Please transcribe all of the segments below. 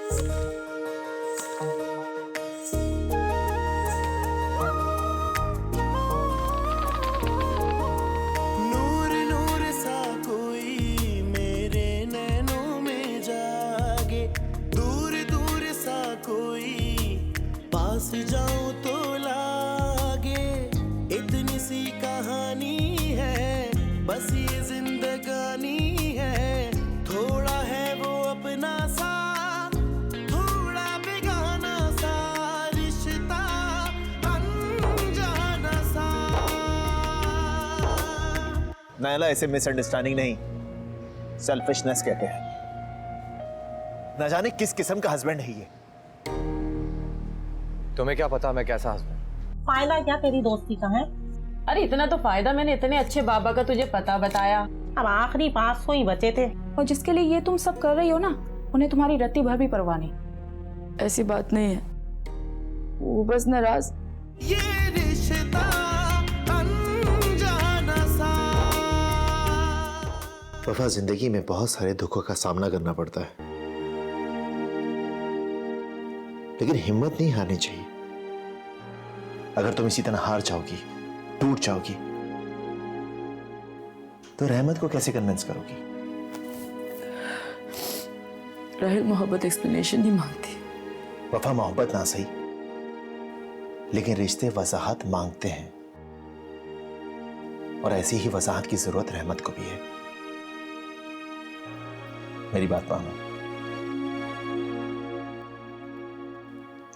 नूर नूर सा कोई मेरे नैनों में जागे, दूर दूर सा कोई पास जाऊं तो लागे। इतनी सी कहानी है, बस ये जिंदगानी है। थोड़ा है वो अपना सा, थोड़ा बेगाना सा रिश्ता, अनजाना सा। नायला, इसे मिसअंडरस्टैंडिंग नहीं, सेल्फिशनेस कहते हैं। न जाने किस किस्म का हस्बैंड है ये। तुम्हें क्या पता मैं कैसा हस्बैंड? फायदा क्या तेरी दोस्ती का है? अरे इतना तो फायदा, मैंने इतने अच्छे बाबा का तुझे पता बताया। अब आखिरी 500 ही बचे थे। और जिसके लिए ये तुम सब कर रही हो ना, उन्हें तुम्हारी रत्ती भर भी परवाह नहीं। ऐसी बात नहीं है, वो बस नाराज। ये रिश्ता अनजाना सा। वफा, जिंदगी में बहुत सारे दुखों का सामना करना पड़ता है, लेकिन हिम्मत नहीं हारनी चाहिए। अगर तुम इसी तरह हार जाओगी, टूट जाओगी, तो रहमत को कैसे कन्विंस करोगी? राहिल मोहब्बत एक्सप्लेनेशन नहीं मांगती। वफा, मोहब्बत ना सही, लेकिन रिश्ते वजाहत मांगते हैं, और ऐसी ही वजाहत की जरूरत रहमत को भी है। मेरी बात मानो,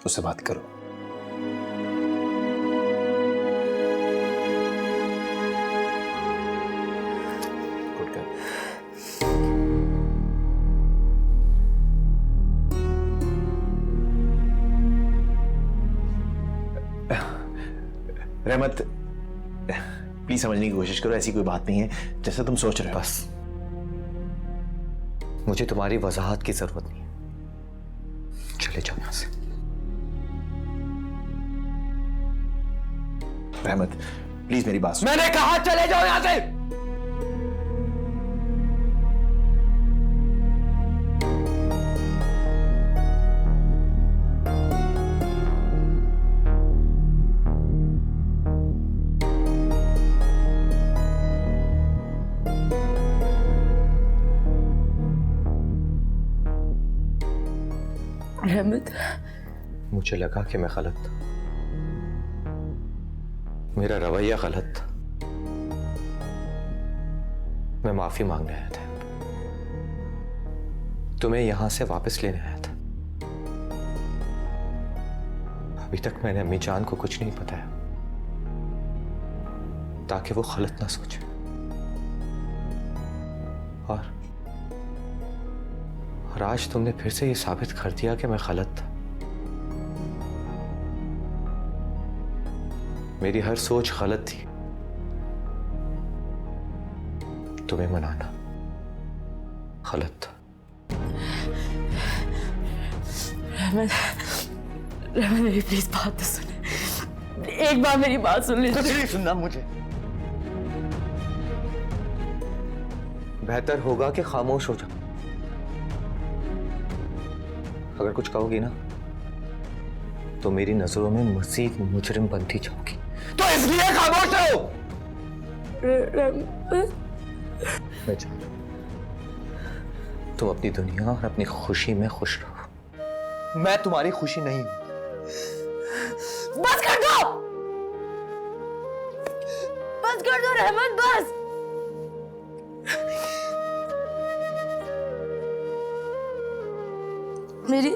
उससे बात करो। Good girl. रहमत, प्लीज समझने की कोशिश करो, ऐसी कोई बात नहीं है जैसा तुम सोच रहे हो। बस, मुझे तुम्हारी वजाहत की जरूरत नहीं है। चले जाओ यहां से। रहमत, प्लीज मेरी बात सुनो। मैंने कहा चले जाओ यहां से। रहमत, मुझे लगा कि मैं गलत था, मेरा रवैया गलत था। मैं माफी मांगने आया था, तुम्हें यहां से वापस लेने आया था। अभी तक मैंने अम्मी जान को कुछ नहीं बताया, ताकि वो गलत ना सोचे। और आज तुमने फिर से ये साबित कर दिया कि मैं गलत था। मेरी हर सोच गलत थी। तुम्हें मनाना गलत था। रहमत, रहमत मेरी प्लीज बात तो सुने। एक बार मेरी बात सुन लीजिए। कुछ नहीं सुनना मुझे। बेहतर होगा कि खामोश हो जाओ। अगर कुछ कहोगी ना, तो मेरी नजरों में मजीद मुजरिम बनती जाओगी, तो इसलिए खामोश रहो। मैं चाहता हूं तुम अपनी दुनिया और अपनी खुशी में खुश रहो। मैं तुम्हारी खुशी नहीं हूं। बस कर दो, बस कर दो रहमत, बस। मेरी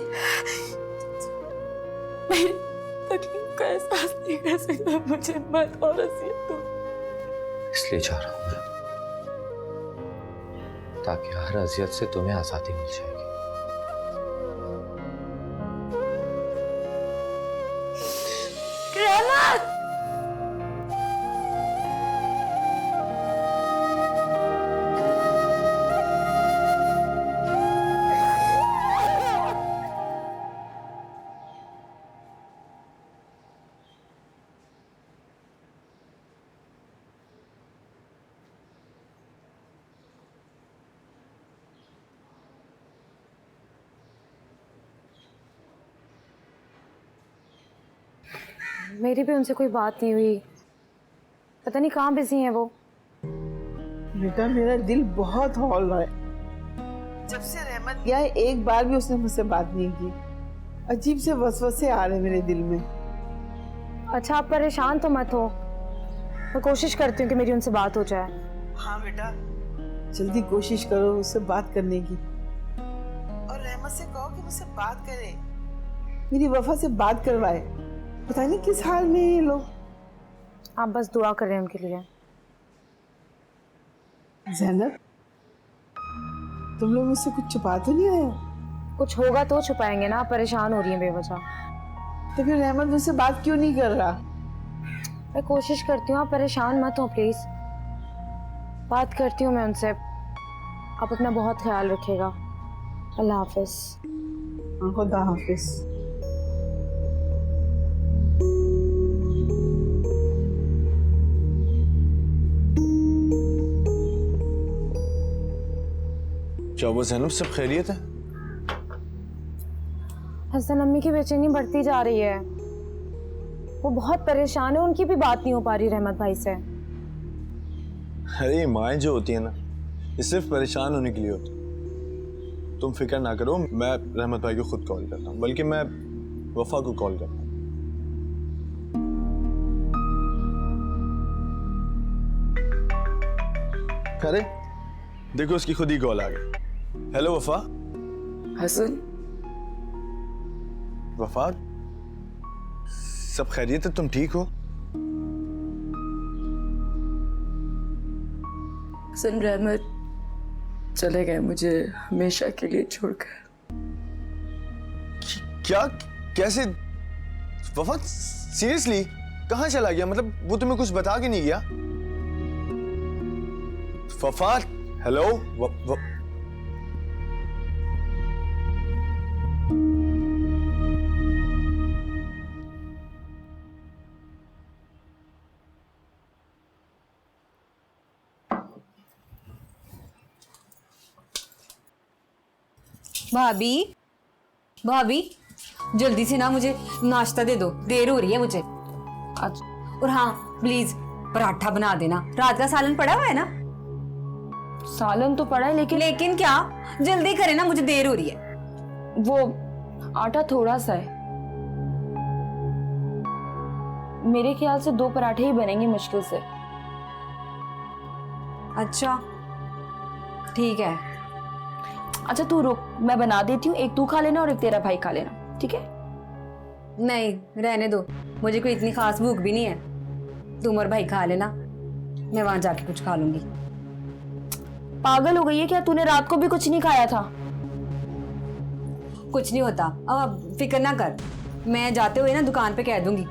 तकलीफ का एहसास नहीं कर सकता, मुझे मत और अज़ियत दो। इसलिए जा रहा हूं मैं, ताकि हर अजियत से तुम्हें आजादी मिल जाएगी। रहमत, मेरी भी उनसे कोई बात नहीं हुई, पता नहीं कहाँ बिजी हैं वो। बेटा मेरा दिल बहुत हौल रहा है। जब से रहमत गया है एक बार भी उसने मुझसे बात नहीं की। अजीब से वसवसे आ रहे मेरे दिल में। अच्छा आप परेशान तो मत हो, मैं कोशिश करती हूँ कि मेरी उनसे बात हो जाए। हाँ बेटा जल्दी कोशिश करो उससे बात करने की, और रहमत से कहो कि मुझसे बात करे, मेरी वफा से बात करवाए। पता नहीं किस हाल में ये लोग। आप बस दुआ कर रहे हैं उनके लिए। ज़ैनब तुम लोग मुझसे कुछ छुपा तो नहीं रहे? कुछ होगा तो छुपाएंगे ना, आप परेशान हो रही हैं बेवजह। तो फिर रहमत मुझसे बात क्यों नहीं कर रहा? मैं कोशिश करती हूँ, आप परेशान मत हो प्लीज। बात करती हूँ मैं उनसे, आप अपना बहुत ख्याल रखिएगा। अल्लाह हाफिज। खुदा हाफिज। क्या वो ज़ैनब सब खैरियत है? हसन अम्मी की बेचैनी बढ़ती जा रही है, वो बहुत परेशान है, उनकी भी बात नहीं हो पा रही रहमत भाई से। अरे ये माएँ जो होती है ना, ये सिर्फ परेशान होने के लिए होती है। तुम फिक्र ना करो, मैं रहमत भाई को खुद कॉल करता हूँ, बल्कि मैं वफा को कॉल करता हूँ। अरे देखो उसकी खुद ही कॉल आ गई। हेलो वफा। हसन वफा सब खैरियत है, तुम ठीक हो? हसन रहमत चले गए मुझे हमेशा के लिए छोड़कर। क्या? कैसे? वफा सीरियसली कहाँ चला गया? मतलब वो तुम्हें कुछ बता के नहीं गया? वफा हेलो भाभी भाभी जल्दी से ना मुझे नाश्ता दे दो, देर हो रही है मुझे। और हाँ प्लीज पराठा बना देना, रात का सालन पड़ा हुआ है ना? सालन तो पड़ा है लेकिन क्या, जल्दी करे ना, मुझे देर हो रही है। वो आटा थोड़ा सा है, मेरे ख्याल से 2 पराठे ही बनेंगे मुश्किल से। अच्छा ठीक है। अच्छा तू रुक, मैं बना देती हूँ, एक तू खा लेना और एक तेरा भाई खा लेना, ठीक है? नहीं रहने दो, मुझे कोई इतनी खास भूख भी नहीं है। तुम और भाई खा लेना, मैं वहां जाके कुछ खा लूंगी। पागल हो गई है क्या? तूने रात को भी कुछ नहीं खाया था? कुछ नहीं होता, अब फिक्र ना कर, मैं जाते हुए ना दुकान पे कह दूंगी,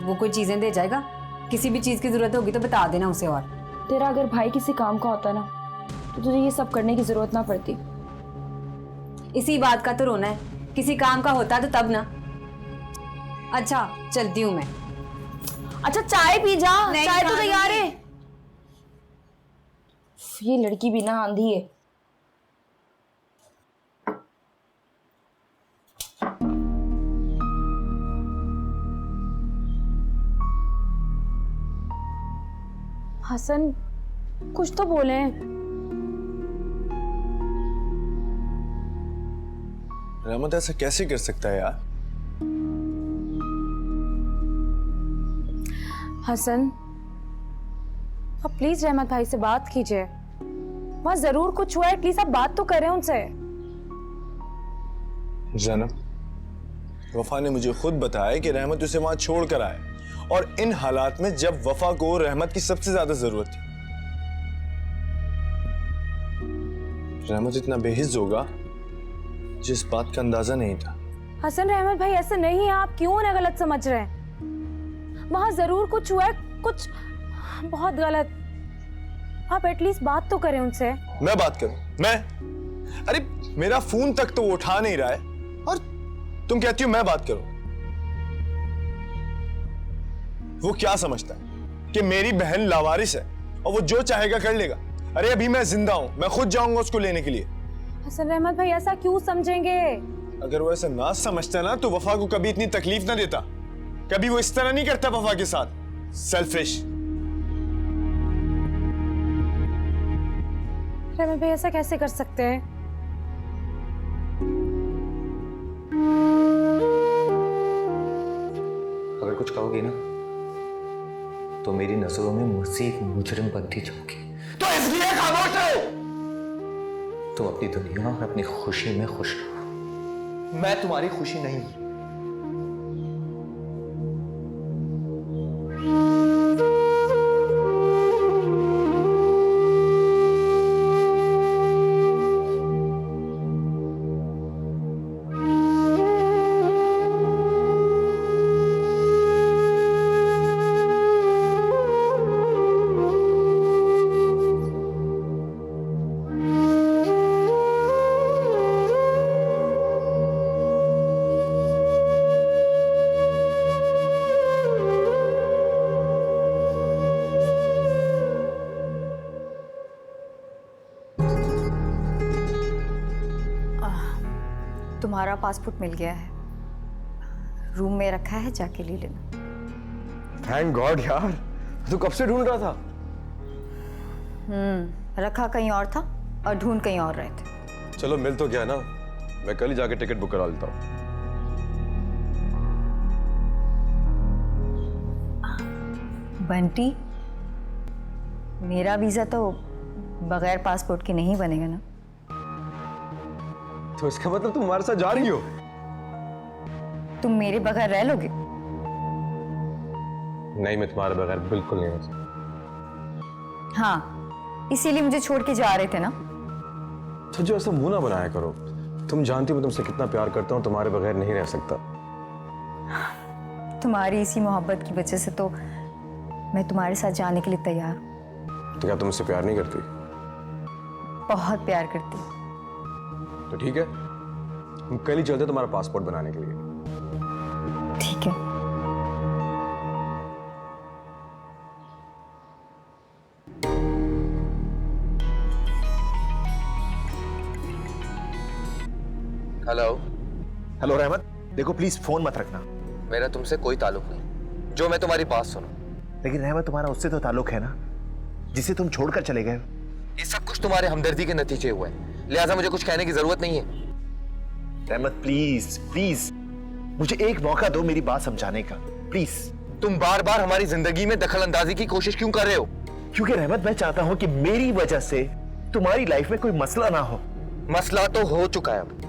वो कोई चीजें दे जाएगा। किसी भी चीज की जरूरत होगी तो बता देना उसे। और तेरा अगर भाई किसी काम का होता ना तो तुझे ये सब करने की जरूरत ना पड़ती। इसी बात का तो रोना है, किसी काम का होता तो तब ना। अच्छा चलती हूँ मैं। अच्छा चाय पी जा, चाय तो तैयार है। नहीं। ये लड़की भी ना आंधी है। हसन कुछ तो बोले। रहमत ऐसा कैसे कर सकता है यार? हसन आप प्लीज रहमत भाई से बात कीजिए, वहां जरूर कुछ हुआ है, प्लीज आप बात तो करें उनसे। ज़ैनब वफा ने मुझे खुद बताया कि रहमत उसे वहां छोड़ कर आए, और इन हालात में जब वफा को रहमत की सबसे ज्यादा जरूरत थी। रहमत इतना बेहिस होगा जिस बात का अंदाजा नहीं था। हसन रहमत भाई ऐसा नहीं है, आप क्यों उन्हें गलत समझ रहे हैं? वहां जरूर कुछ हुआ है, कुछ बहुत गलत। आप एटलीस्ट बात तो करें उनसे। मैं बात करूं? मैं? अरे मेरा फोन तक तो वो उठा नहीं रहा है, और तुम कहती हो मैं बात करूं? वो क्या समझता है कि मेरी बहन लावारिस है और वो जो चाहेगा कर लेगा? अरे अभी मैं जिंदा हूं, मैं खुद जाऊंगा उसको लेने के लिए। हसन रहमत भाई ऐसा क्यों समझेंगे? अगर वो ऐसा ना समझता ना तो वफा को कभी इतनी तकलीफ ना देता। कभी वो इस तरह नहीं करता वफा के साथ। सेल्फिश। रहमत भाई ऐसा कैसे कर सकते हैं? अगर कुछ कहोगी ना तो मेरी नजरों में मजीद मुजरिम बनती जाओगी। तो इसलिए खामोश है। तुम अपनी दुनिया और अपनी खुशी में खुश रहो। मैं तुम्हारी खुशी नहीं हूं। तुम्हारा पासपोर्ट मिल गया है, रूम में रखा है, जाके ले लेना। थैंक गॉड यार, तू कब से ढूंढ रहा था? रखा कहीं और था और ढूंढ कहीं और रहे थे। चलो मिल तो गया ना, मैं कल ही जाके टिकट बुक करा लेता हूँ। बंटी, मेरा वीजा तो बगैर पासपोर्ट के नहीं बनेगा ना? तो इसका मतलब तुम हमारे साथ जा रही हो? तुम मेरे बगैर रह लोगे? नहीं, मैं तुम्हारे बगैर बिल्कुल नहीं रह सकता। हाँ, इसीलिए मुझे छोड़ के जा रहे थे ना? तो जो ऐसा मुंह ना बनाया करो, तुम जानती हो मैं तुमसे कितना प्यार करता हूँ, तुम्हारे बगैर नहीं रह सकता। तुम्हारी इसी मोहब्बत की वजह से तो मैं तुम्हारे साथ जाने के लिए तैयार हूँ। तो क्या तुम मुझसे प्यार नहीं करती? बहुत प्यार करती हूँ। तो ठीक है, हम कल ही चलते तुम्हारा पासपोर्ट बनाने के लिए। ठीक है। हेलो। हेलो रहमत, देखो प्लीज फोन मत रखना। मेरा तुमसे कोई ताल्लुक नहीं, जो मैं तुम्हारी बात सुनूं। लेकिन रहमत, तुम्हारा उससे तो ताल्लुक है ना, जिसे तुम छोड़कर चले गए। ये सब कुछ तुम्हारे हमदर्दी के नतीजे हुए हैं, लिहाजा मुझे कुछ कहने की जरूरत नहीं है। रहमत प्लीज प्लीज मुझे एक मौका दो मेरी बात समझाने का, प्लीज। तुम बार बार हमारी जिंदगी में दखल अंदाजी की कोशिश क्यों कर रहे हो? क्योंकि रहमत, मैं चाहता हूं कि मेरी वजह से तुम्हारी लाइफ में कोई मसला ना हो। मसला तो हो चुका है अब।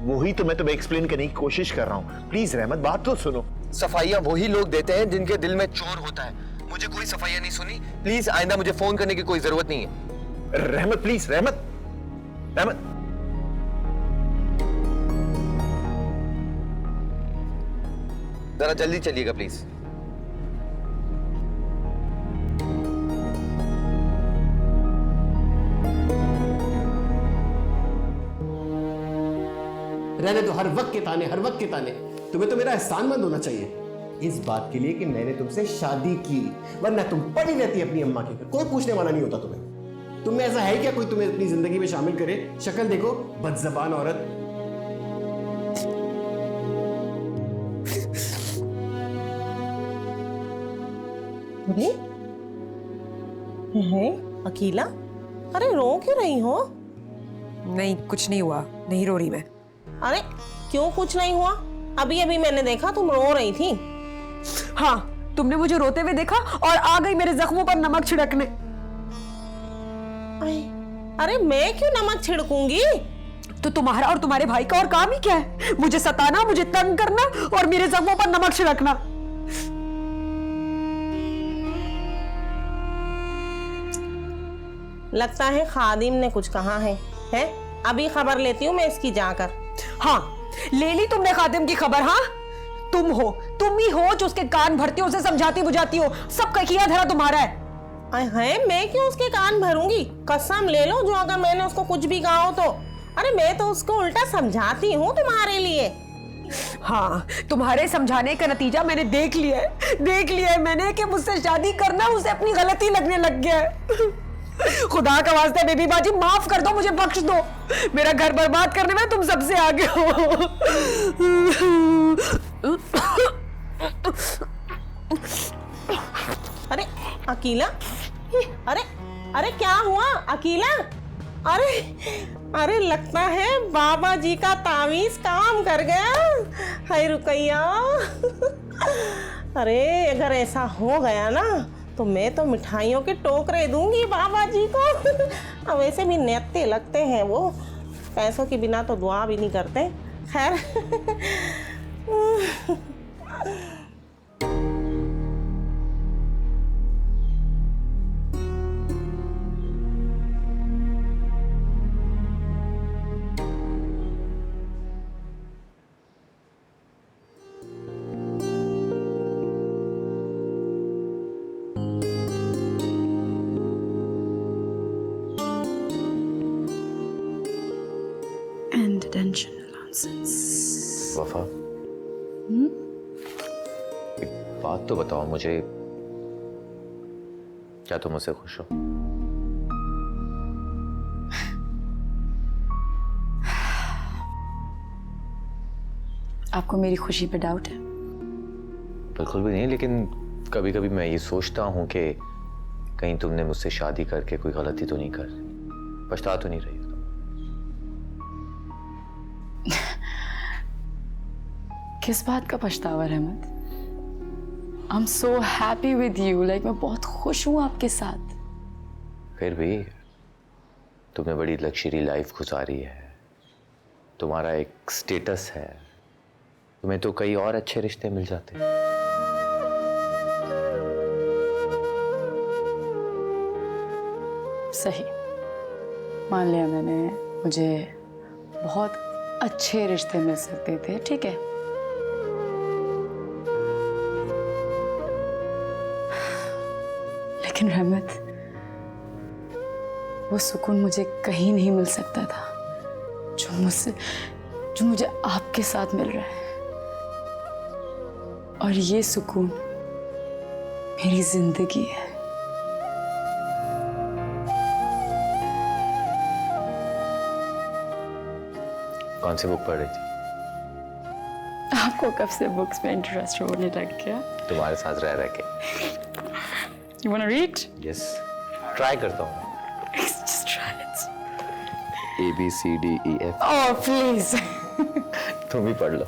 वही तो मैं तुम्हें एक्सप्लेन करने की कोशिश कर रहा हूं। प्लीज रहमत, बात तो सुनो। सफाइयां वही लोग देते हैं जिनके दिल में चोर होता है। मुझे कोई सफाइयां नहीं सुनी। प्लीज आइंदा मुझे फोन करने की कोई जरूरत नहीं है। रहमत प्लीज, रहमत, रहमत। जरा जल्दी चलिएगा प्लीज। रहने दो, हर वक्त के ताने, हर वक्त के ताने। तुम्हें तो मेरा एहसानमंद होना चाहिए इस बात के लिए कि मैंने तुमसे शादी की, वरना तुम पड़ी रहती अपनी अम्मा के घर, कोई पूछने वाला नहीं होता तुम्हें। तुम में ऐसा है क्या कोई तुम्हें अपनी जिंदगी में शामिल करे? शक्ल देखो, बदजबान औरत। है अकेला? अरे रो क्यों रही हो? नहीं, कुछ नहीं हुआ, नहीं रो रही मैं। अरे क्यों कुछ नहीं हुआ? अभी अभी मैंने देखा तुम रो रही थी। हाँ, तुमने मुझे रोते हुए देखा और आ गई मेरे जख्मों पर नमक छिड़कने। अरे मैं क्यों नमक छिड़कूंगी? तो तुम्हारा और तुम्हारे भाई का और काम ही क्या है? मुझे सताना, मुझे तंग करना और मेरे जख्मों पर नमक छिड़कना। लगता है खादिम ने कुछ कहा है? अभी खबर लेती हूँ मैं इसकी जाकर। हाँ, ले ली तुमने खादिम की खबर? हाँ, तुम ही हो जो उसके कान भरती हो, उसे समझाती बुझाती हो। सब किया धरा तुम्हारा है। मैं क्यों उसके कान भरूंगी? कसम ले लो, जो अगर मैंने उसको कुछ भी कहा हो तो। अरे मैं तो उसको उल्टा समझाती हूँ तुम्हारे लिए। हाँ, तुम्हारे समझाने का नतीजा मैंने देख लिया है मैंने कि मुझसे शादी करना उसे अपनी गलती लगने लग गया है। खुदा का वास्ता बेबी बाजी, माफ कर दो, मुझे बख्श दो। मेरा घर बर्बाद करने में तुम सबसे आगे हो। अकीला, अरे अरे क्या हुआ अकीला? अरे अरे लगता है बाबा जी का तावीज काम कर गया। हाय रुकैया, अरे अगर ऐसा हो गया ना तो मैं तो मिठाइयों के टोकरे दूंगी बाबा जी को। अब वैसे भी नेत्ते लगते हैं वो, पैसों के बिना तो दुआ भी नहीं करते। खैर And attention nonsense. वफा, एक बात तो बताओ मुझे, क्या तुम मुझसे खुश हो? आपको मेरी खुशी पे डाउट है? बिल्कुल भी नहीं, लेकिन कभी कभी मैं ये सोचता हूँ कि कहीं तुमने मुझसे शादी करके कोई गलती तो नहीं कर, पछता तो नहीं रही हो? किस बात का पछतावा रहमत? I am so happy with you, like मैं बहुत खुश हूँ आपके साथ। फिर भी तुमने बड़ी लग्जरी लाइफ गुजारी है, तुम्हारा एक स्टेटस है, तुम्हें तो कई और अच्छे रिश्ते मिल जाते। सही मान लिया मैंने, मुझे बहुत अच्छे रिश्ते मिल सकते थे, ठीक है। लेकिन रहमत, वो सुकून मुझे कहीं नहीं मिल सकता था जो मुझे आपके साथ मिल रहा है। और ये सुकून मेरी जिंदगी है। कौन सी बुक पढ़ रही थी? आपको कब से बुक्स में इंटरेस्ट होने लग गया? तुम्हारे साथ रह रह के। You wanna read? Yes, try करता हूँ। Just try it. ABCDEF। Oh please. तुम ही पढ़ लो।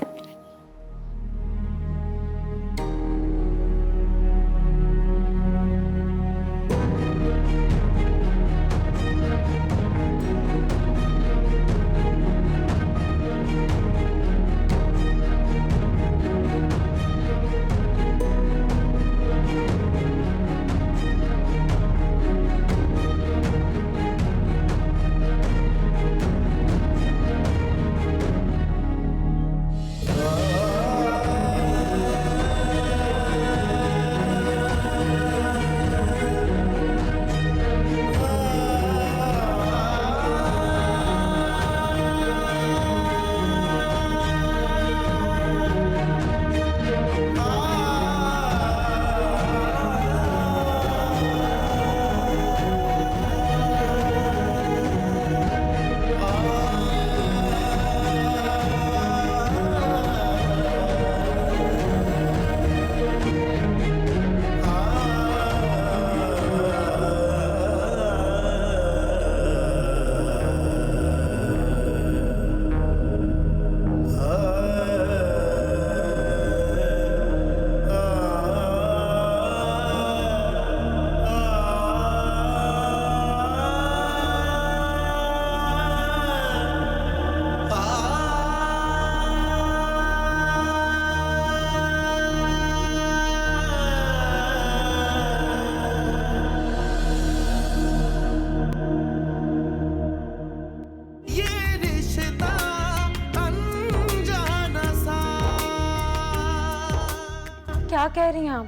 क्या कह रही हैं आप?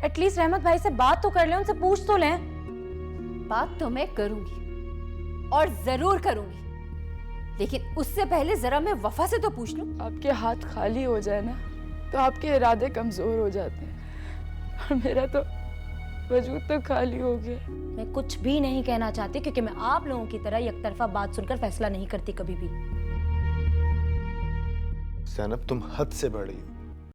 एटलीस्ट रहमत भाई से बात तो कर लें, उनसे पूछ तो लें। बात तो मैं करूंगी और जरूर करूंगी, लेकिन उससे पहले जरा मैं वफा से तो पूछ लूं। आपके हाथ खाली हो जाए ना तो आपके इरादे कमजोर हो जाते हैं, और मेरा तो वजूद तो खाली हो गया। मैं कुछ भी नहीं कहना चाहती, क्योंकि मैं आप लोगों की तरह एक तरफा बात सुनकर फैसला नहीं करती कभी भी। ज़ैनब, तुम हद से बढ़ रही हो।